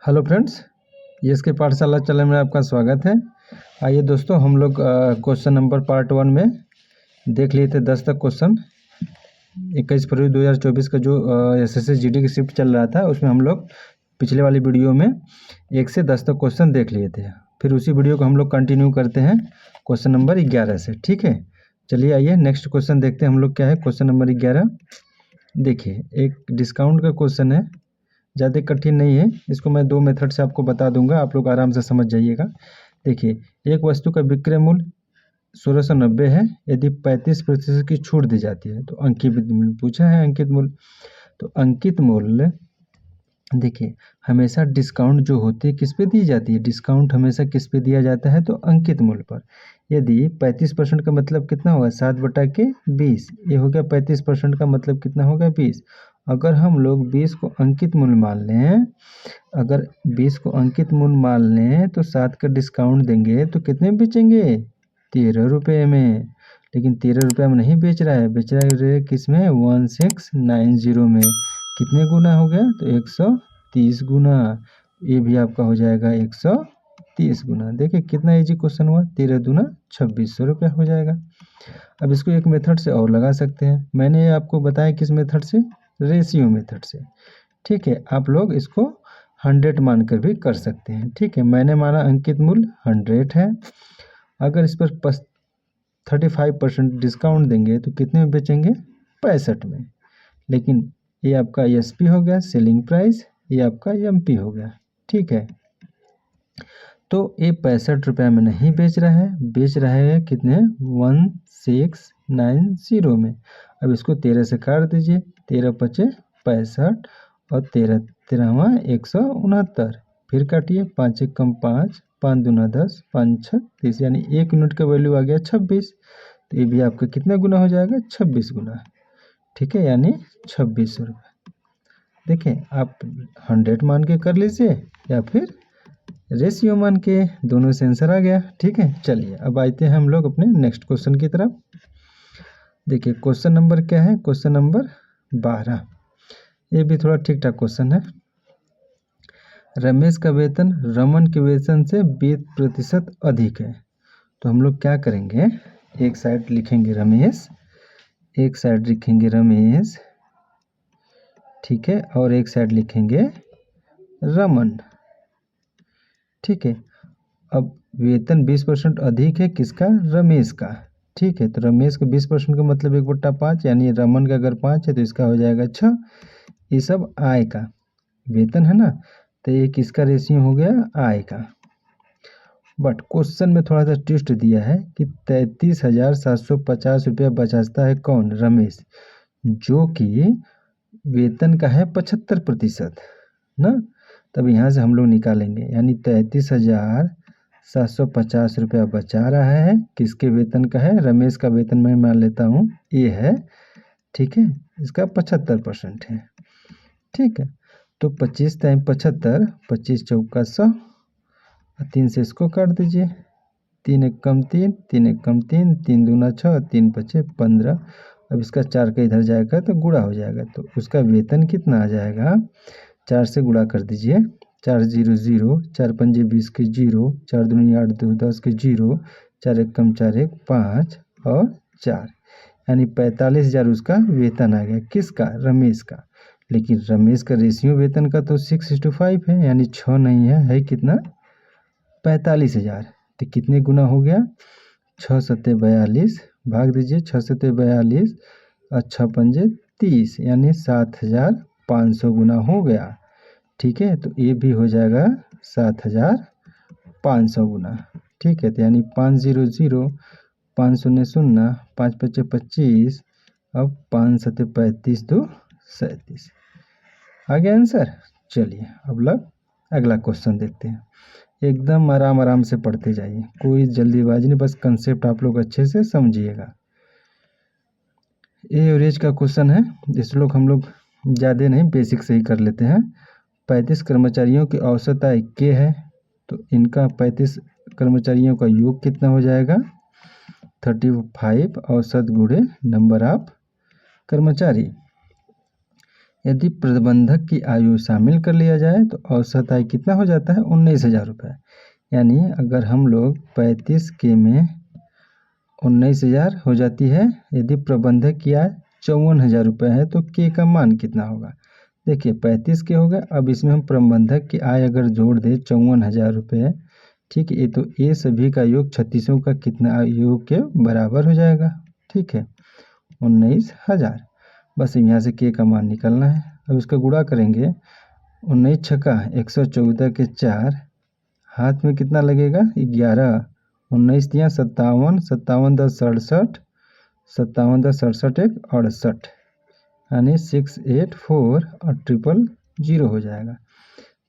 Hello friends, के पाठशाला channel में आपका स्वागत है। आइए दोस्तों, हम लोग क्वेश्चन नंबर पार्ट 1 में देख लिए थे 10 तक क्वेश्चन। 21 फरवरी 2024 का जो एसएससी जीडी की शिफ्ट चल रहा था, उसमें हम लोग पिछले वाली वीडियो में 1 से 10 तक क्वेश्चन देख लिए थे। फिर उसी वीडियो को हम लोग कंटिन्यू करते हैं क्वेश्चन नंबर 11 से। ठीक है, चलिए आइए नेक्स्ट क्वेश्चन देखते हैं हम लोग क्या है। क्वेश्चन नंबर 11 देखिए, एक डिस्काउंट का क्वेश्चन है, ज़्यादा कठिन नहीं है। इसको मैं 2 मेथड से आपको बता दूंगा, आप लोग आराम से समझ जाइएगा। देखिए, एक वस्तु का विक्रय मूल्य 1690 है। यदि 35% की छूट दी जाती है तो अंकित मूल्य पूछा है। अंकित मूल्य, तो अंकित मूल्य देखिए, हमेशा डिस्काउंट जो होती है किस पे दी जाती है? डिस्काउंट हमेशा किस पे दिया जाता है? तो अंकित मूल्य पर। यदि 35% का मतलब कितना होगा? 7/20। ये हो गया 35% का मतलब कितना होगा? 20। अगर हम लोग 20 को अंकित मूल्य मान लें, अगर 20 को अंकित मूल्य मान लें तो 7 का डिस्काउंट देंगे तो कितने में बेचेंगे? 13 रुपये में। लेकिन 13 रुपये में नहीं बेच रहा है, बेच रहा है किस में? 1690 में। कितने गुना हो गया? तो 130 गुना। ये भी आपका हो जाएगा 130 गुना। देखिए कितना इजी क्वेश्चन हुआ। 13 दूना 2600 रुपया हो जाएगा। अब इसको एक मेथड से और लगा सकते हैं। मैंने आपको बताया किस मेथड से? रेशियो मेथड से। ठीक है, आप लोग इसको 100 मानकर भी कर सकते हैं। ठीक है, मैंने माना अंकित मूल्य 100 है। अगर इस पर 35% डिस्काउंट देंगे तो कितने में बेचेंगे? 65 में। लेकिन ये आपका एसपी हो गया, सेलिंग प्राइस, ये आपका एमपी हो गया। ठीक है, तो ये 65 रुपये में नहीं बेच रहा है, बेच रहा है कितने? 1690 में। अब इसको 13 से काट दीजिए। 13 पचे 65 और 13 13वां 169। फिर काटिए, 5 एक कम 5, 5 दूना 10, 5 6 30, यानी 1 यूनिट का वैल्यू आ गया 26। तो ये भी आपका कितना गुना हो जाएगा? 26 गुना। ठीक है, यानी 2600 रुपये। देखें, आप 100 मान के कर लीजिए या फिर रेशियो मान के, दोनों से आंसर आ गया। ठीक है, चलिए अब आते हैं हम लोग अपने नेक्स्ट क्वेश्चन की तरफ। देखिए क्वेश्चन नंबर क्या है? Question number 12। ये भी थोड़ा ठीक ठाक क्वेश्चन है। रमेश का वेतन रमन के वेतन से 20% अधिक है। तो हम लोग क्या करेंगे? एक साइड लिखेंगे रमेश, एक साइड लिखेंगे रमेश, ठीक है, और एक साइड लिखेंगे रमन। ठीक है, अब वेतन 20% अधिक है किसका? रमेश का। ठीक है, तो रमेश का 20% का मतलब 1/5, यानी रमन का अगर 5 है तो इसका हो जाएगा 6। ये सब आय का वेतन है ना, तो ये किसका रेशियो हो गया? आय का। बट क्वेश्चन में थोड़ा सा ट्विस्ट दिया है कि 33,750 रुपया बचाता है कौन? रमेश, जो कि वेतन का है 75% ना। तब यहाँ से हम लोग निकालेंगे, यानी 33,750 रुपया बचा रहा है। किसके वेतन का है? रमेश का वेतन मैं मान लेता हूँ ये है। ठीक है, इसका 75% है। ठीक है, तो 25 टाइम 75, 25 चौका 100, 3 से इसको काट दीजिए। 3 एक कम 3, 3 एक कम 3, 3 दूना 6, 3 पचे 15। अब इसका 4 का इधर जाएगा तो गुणा हो जाएगा, तो उसका वेतन कितना आ जाएगा? 4 से गुणा कर दीजिए। 4 0 0, 4 पंजे 20 के 0, 4 दूनी 8 2 10 के 0, 4 एक कम 4 एक 5 और 4, यानी 45,000 उसका वेतन आ गया। किसका? रमेश का। लेकिन रमेश का रेशियो वेतन का तो 6:5 है, यानी 6 नहीं है कितना? 45,000। तो कितने गुना हो गया? 6 सत्ते 42, भाग दीजिए। 6 सत्ते 42 और 6 पंजे 30, यानी 7,500 गुना हो गया। ठीक है, तो ये भी हो जाएगा 7,500 गुना। ठीक है, तो यानी 5 0 0, 5 0 0, 5 पचे 25, अब 5 सत्ते 35 2 37। आ गया आंसर। चलिए अब लोग अगला क्वेश्चन देखते हैं। एकदम आराम आराम से पढ़ते जाइए, कोई जल्दीबाजी नहीं, बस कंसेप्ट आप लोग अच्छे से समझिएगा। ये एवरेज का क्वेश्चन है, इस लोग हम लोग ज़्यादा नहीं, बेसिक से ही कर लेते हैं। 35 कर्मचारियों की औसत आय के है, तो इनका 35 कर्मचारियों का योग कितना हो जाएगा? 35 औसत गुणे नंबर ऑफ कर्मचारी। यदि प्रबंधक की आयु शामिल कर लिया जाए तो औसत आय कितना हो जाता है? 19,000 रुपये। यानी अगर हम लोग 35 के में 19,000 हो जाती है, यदि प्रबंधक की आय 54,000 रुपये है तो के का मान कितना होगा? देखिए 35 के हो गए, अब इसमें हम प्रबंधक की आय अगर जोड़ दें 54,000 रुपये, ठीक है, ये तो ये सभी का योग 36 का कितना योग के बराबर हो जाएगा, ठीक है, 19,000। बस यहाँ से के का मान निकलना है। अब इसका गुणा करेंगे, 19 छक्का 114 के 4, हाथ में कितना लगेगा? 11, 19 दिया 57, 57 10 67, 57 10 67 1 68, यानी 684 और 000 हो जाएगा,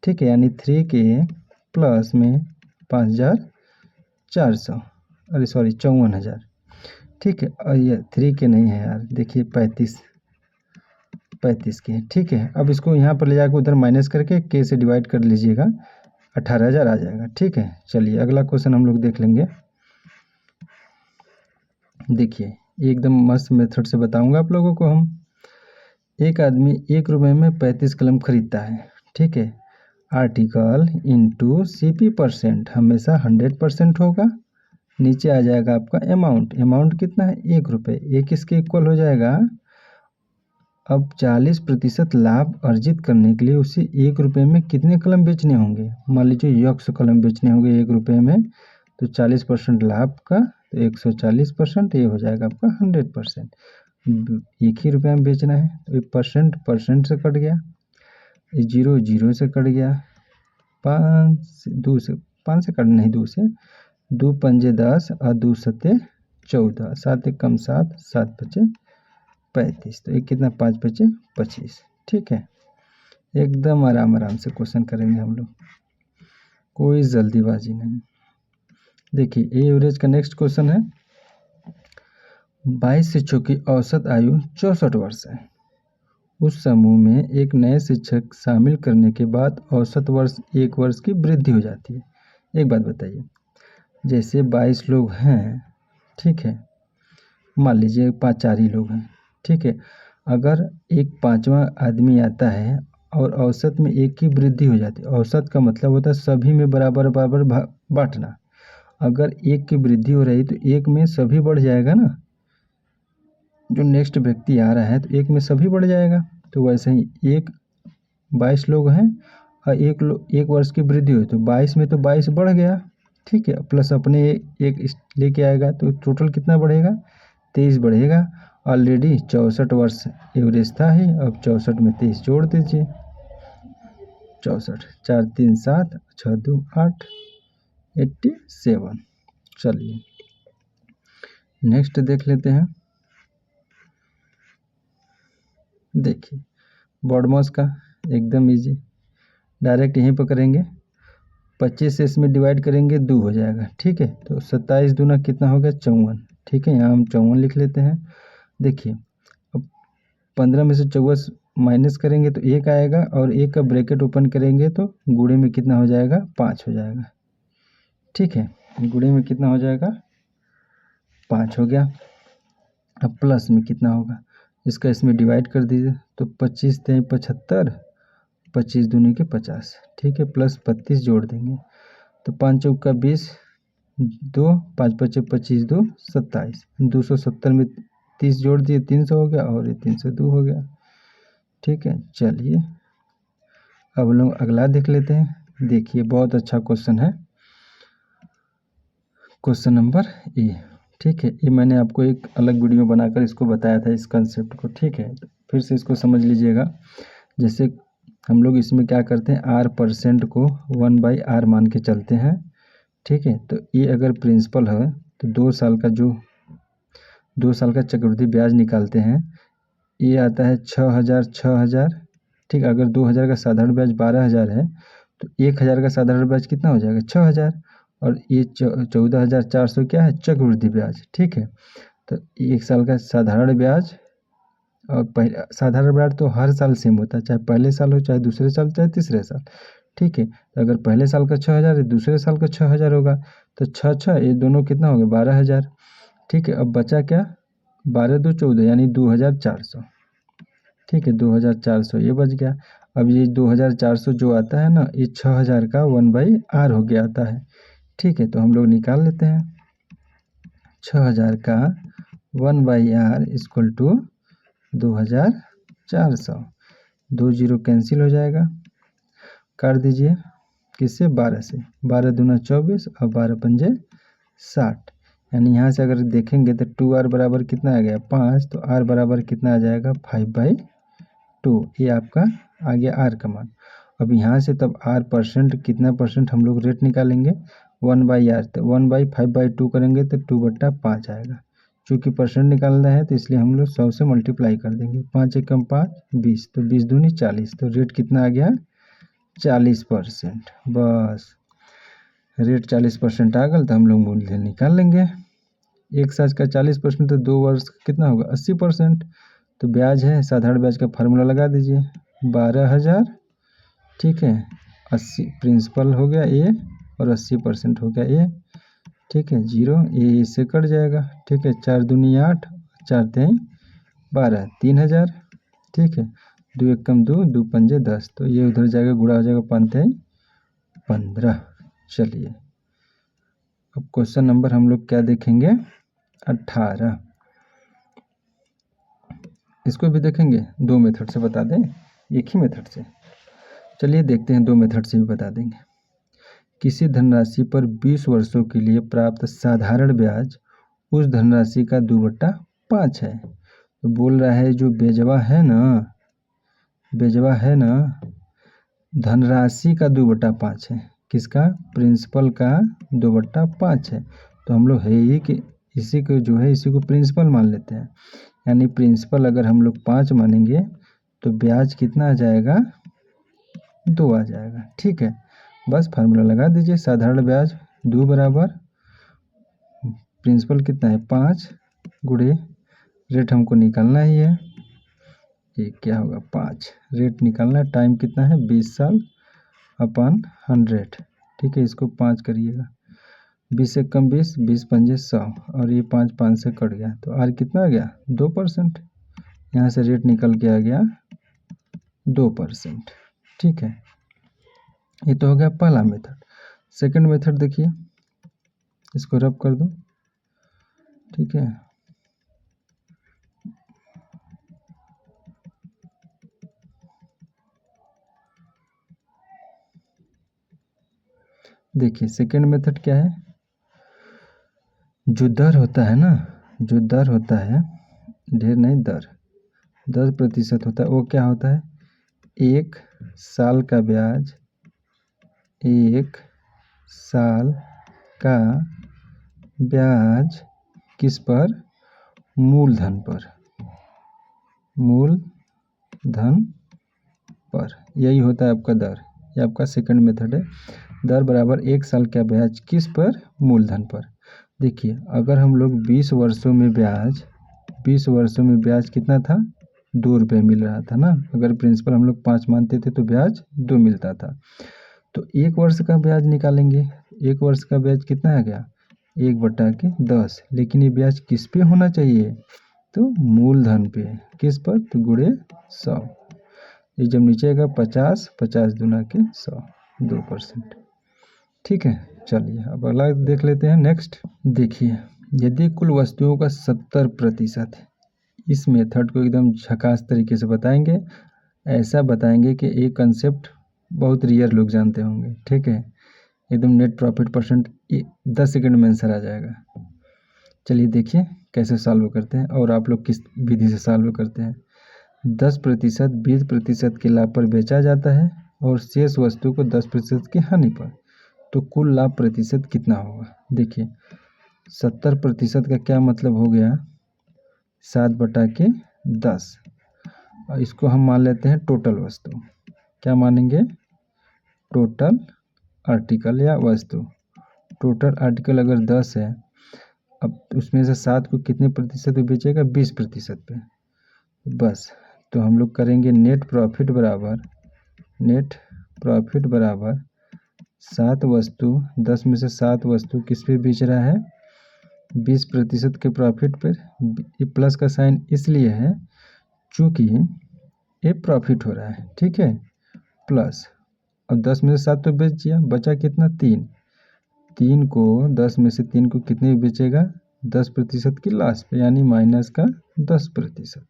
ठीक है। यानी 3 के प्लस में 5,400, अरे सॉरी 54,000, ठीक है। और ये 3 के नहीं है यार, देखिए 35 के, ठीक है। अब इसको यहाँ पर ले जाकर उधर माइनस करके के से डिवाइड कर लीजिएगा, 18,000 आ जाएगा, ठीक है। चलिए अगला क्वेश्चन हम लोग देख लेंगे। देखिए एकदम मस्त मेथड से बताऊंगा आप लोगों को हम। एक आदमी 1 रुपये में 35 कलम खरीदता है, ठीक है। आर्टिकल इंटू CP % हमेशा 100% होगा। नीचे आ जाएगा आपका अमाउंट कितना है? 1 रुपये। एक इसके इक्वल हो जाएगा। अब 40% लाभ अर्जित करने के लिए उसे 1 रुपये में कितने कलम बेचने होंगे? मान लीजिए 100 कलम बेचने होंगे 1 रुपये में, तो 40% लाभ का तो 140%, ये हो जाएगा आपका 100%। 1 ही रुपये में बेचना है तो ये परसेंट से कट गया, 0 से कट गया, 5 से कट नहीं, 2 पंजे 10 और 2 सत्ते 14, 7 एक कम 7, 7 बचे 35, तो ये कितना 5 बचे 25, ठीक है। एकदम आराम से क्वेश्चन करेंगे हम लोग, कोई जल्दीबाजी नहीं। देखिए एवरेज का नेक्स्ट क्वेश्चन है। 22 शिक्षकों की औसत आयु 64 वर्ष है। उस समूह में एक नए शिक्षक शामिल करने के बाद औसत वर्ष 1 वर्ष की वृद्धि हो जाती है। एक बात बताइए, जैसे 22 लोग हैं, ठीक है, मान लीजिए 4 ही लोग हैं, ठीक है। अगर एक 5वां आदमी आता है और औसत में 1 की वृद्धि हो जाती है, औसत का मतलब होता है सभी में बराबर बांटना। अगर 1 की वृद्धि हो रही तो 1 में सभी बढ़ जाएगा ना, जो नेक्स्ट व्यक्ति आ रहा है तो 1 में सभी बढ़ जाएगा। तो वैसे ही 22 लोग हैं और 1 वर्ष की वृद्धि हुई तो 22 में तो 22 बढ़ गया, ठीक है, प्लस अपने 1 लेके आएगा तो टोटल कितना बढ़ेगा? 23 बढ़ेगा। ऑलरेडी 64 वर्ष एवरेज था ही, अब 64 में 23 जोड़ दीजिए, 64, 4 3 7, 6 2 8, 87। चलिए नेक्स्ट देख लेते हैं। देखिए बॉडमॉस का एकदम इजी, डायरेक्ट यहीं पर करेंगे, 25 से इसमें डिवाइड करेंगे 2 हो जाएगा, ठीक है। तो 27 दूना कितना हो गया? 54, ठीक है, यहाँ हम 54 लिख लेते हैं। देखिए अब 15 में से 24 माइनस करेंगे तो 1 आएगा, और 1 का ब्रैकेट ओपन करेंगे तो गुणे में कितना हो जाएगा? 5 हो जाएगा, ठीक है। गुणे में कितना हो जाएगा? 5 हो गया। अब प्लस में कितना होगा? इसका इसमें डिवाइड कर दीजिए, तो 25 × 75, 25 दूनी के 50, ठीक है, प्लस 32 जोड़ देंगे तो 5 चौका 20, 2 5 5 25 2 27, 270 में 30 जोड़ दिए 300 हो गया, और ये 302 हो गया, ठीक है। चलिए अब लोग अगला देख लेते हैं। देखिए बहुत अच्छा क्वेश्चन है, क्वेश्चन नंबर ए, ठीक है। ये मैंने आपको एक अलग वीडियो बनाकर इसको बताया था, इस कंसेप्ट को, ठीक है, तो फिर से इसको समझ लीजिएगा। जैसे हम लोग इसमें क्या करते हैं, R% को 1/R मान के चलते हैं, ठीक है। तो ये अगर प्रिंसिपल है तो 2 साल का चक्रवृद्धि ब्याज निकालते हैं, ये आता है 6,000, ठीक। अगर 2,000 का साधारण ब्याज 12,000 है तो 1,000 का साधारण ब्याज कितना हो जाएगा? 6,000, और ये 14,400 क्या है? चक्रवृद्धि ब्याज, ठीक है। तो 1 साल का साधारण ब्याज, और साधारण ब्याज तो हर साल सेम होता है, चाहे पहले साल हो, चाहे दूसरे साल, चाहे तीसरे साल, ठीक है। तो अगर पहले साल का 6,000 है, दूसरे साल का 6,000 होगा, तो 6 ये दोनों कितना हो गया? 12,000, ठीक है। अब बचा क्या? 12 2 14, यानी 2,400, ठीक है, 2400 ये बच गया। अब ये 2400 जो आता है ना, ये 6000 का 1/r हो गया आता है। ठीक है, तो हम लोग निकाल लेते हैं। 6000 का 1/r इक्वल टू 2400। 2 0 कैंसिल हो जाएगा, काट दीजिए। किससे? 12 से। 12 दूना 24 और 12 पंजे 60। यानी यहाँ से अगर देखेंगे तो 2r बराबर कितना आ गया? 5। तो r बराबर कितना आ जाएगा? 5/2। ये आपका आ गया r का मान। अब यहाँ से तब r परसेंट कितना परसेंट हम लोग रेट निकालेंगे? 1/r। तो 1/5/2 करेंगे तो 2/5 आएगा। चूँकि परसेंट निकालना है तो इसलिए हम लोग 100 से मल्टीप्लाई कर देंगे। 5 एकम 5 20, तो 20 दूनी 40। तो रेट कितना आ गया? 40%। बस रेट 40% आ गया तो हम लोग मूल्य निकाल लेंगे। एक साल का 40% तो 2 वर्ष का कितना होगा? 80%। तो ब्याज है, साधारण ब्याज का फार्मूला लगा दीजिए, 12,000। ठीक है, 80 प्रिंसिपल हो गया ए और 80% हो गया ए। ठीक है, 0 ए से कट जाएगा। ठीक है, 4 दूनी 8, 4 3 12, 3000। ठीक है, 2 एकम 2, 2 पंजे 10। तो ये उधर जाएगा, गुणा हो जाएगा, 5 3 15। चलिए अब क्वेश्चन नंबर हम लोग क्या देखेंगे? 18। इसको भी देखेंगे, 2 मेथड से बता दें, एक ही मेथड से। चलिए देखते हैं, 2 मेथड से भी बता देंगे। किसी धनराशि पर 20 वर्षों के लिए प्राप्त साधारण ब्याज उस धनराशि का 2/5 है। तो बोल रहा है जो बेजवा है ना, धनराशि का 2/5 है। किसका? प्रिंसिपल का 2/5 है। तो हम लोग है ही कि इसी को जो है, इसी को प्रिंसिपल मान लेते हैं। यानी प्रिंसिपल अगर हम लोग 5 मानेंगे तो ब्याज कितना आ जाएगा? 2 आ जाएगा। ठीक है, बस फार्मूला लगा दीजिए। साधारण ब्याज 2 बराबर प्रिंसिपल कितना है? 5 गुणे रेट हमको निकालना ही है, ये क्या होगा? 5। रेट निकालना है, टाइम कितना है? 20 साल अपन 100। ठीक है, इसको 5 करिएगा, 20 से कम 20, 20 पंजे 100 और ये 5 5 से कट गया। तो आर कितना आ गया? 2%। यहाँ से रेट निकल के आ गया 2%। ठीक है, ये तो हो गया पहला मेथड। सेकंड मेथड देखिए, इसको रब कर दो। ठीक है, देखिए सेकंड मेथड क्या है? जो दर होता है ना, जो दर होता है, ढेर नहीं दर, 10% होता है, वो क्या होता है? 1 साल का ब्याज, 1 साल का ब्याज किस पर? मूलधन पर, मूलधन पर। यही होता है आपका दर। ये आपका सेकंड मेथड है। दर बराबर 1 साल का ब्याज किस पर? मूलधन पर। देखिए अगर हम लोग 20 वर्षों में ब्याज कितना था? 2 रुपये मिल रहा था ना। अगर प्रिंसिपल हम लोग 5 मानते थे तो ब्याज 2 मिलता था। तो 1 वर्ष का ब्याज निकालेंगे। 1 वर्ष का ब्याज कितना आ गया? 1/10। लेकिन ये ब्याज किस पे होना चाहिए? तो मूलधन पे। किस पर? तो गुणे 100। ये जब नीचे आएगा 50, 50 दूना के 100, 2%। ठीक है, चलिए अब अगला देख लेते हैं। नेक्स्ट देखिए, यदि कुल वस्तुओं का 70%, इस मेथड को एकदम झकास तरीके से बताएंगे। ऐसा बताएंगे कि एक कंसेप्ट बहुत रियर लोग जानते होंगे। ठीक है, एकदम नेट प्रॉफिट परसेंट 10 सेकंड में आंसर आ जाएगा। चलिए देखिए कैसे सॉल्व करते हैं और आप लोग किस विधि से सॉल्व करते हैं। 10% 20% के लाभ पर बेचा जाता है और शेष वस्तु को 10% की हानि पर, तो कुल लाभ प्रतिशत कितना होगा? देखिए 70% का क्या मतलब हो गया? 7/10। और इसको हम मान लेते हैं टोटल वस्तु। क्या मानेंगे? टोटल आर्टिकल या वस्तु। टोटल आर्टिकल अगर 10 है, अब उसमें से 7 को कितने प्रतिशत पे बेचेगा? 20% पे। बस तो हम लोग करेंगे नेट प्रॉफिट बराबर 7 वस्तु, 10 में से 7 वस्तु किस पे बेच रहा है? 20% के प्रॉफिट पर। ये प्लस का साइन इसलिए है चूँकि ये प्रॉफिट हो रहा है, ठीक है। प्लस अब 10 में से 7 तो बेच दिया, बचा कितना 3। 3 को 10 में से 3 को कितने में बेचेगा 10% की लॉस पे, यानी माइनस का 10%।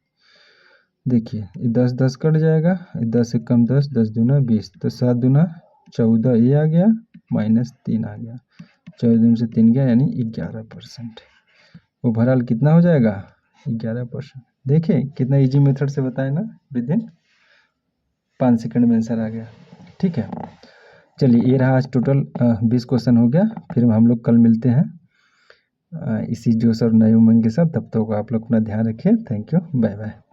देखिए ये 10 10 कट जाएगा, 10 से कम 10, 10 दूना 20, तो 7 दूना 14 ये आ गया, -3 आ गया, 14 में से 3 गया यानी 11%। ओवरऑल कितना हो जाएगा 11%। देखिए कितना इजी मेथड से बताया ना, विद इन 5 सेकंड में आंसर आ गया, ठीक है। चलिए ये रहा आज टोटल 20 क्वेश्चन हो गया। फिर हम लोग कल मिलते हैं इसी जोश और नई उमंग के साथ। तब तक आप लोग अपना ध्यान रखिए। Thank you, bye bye.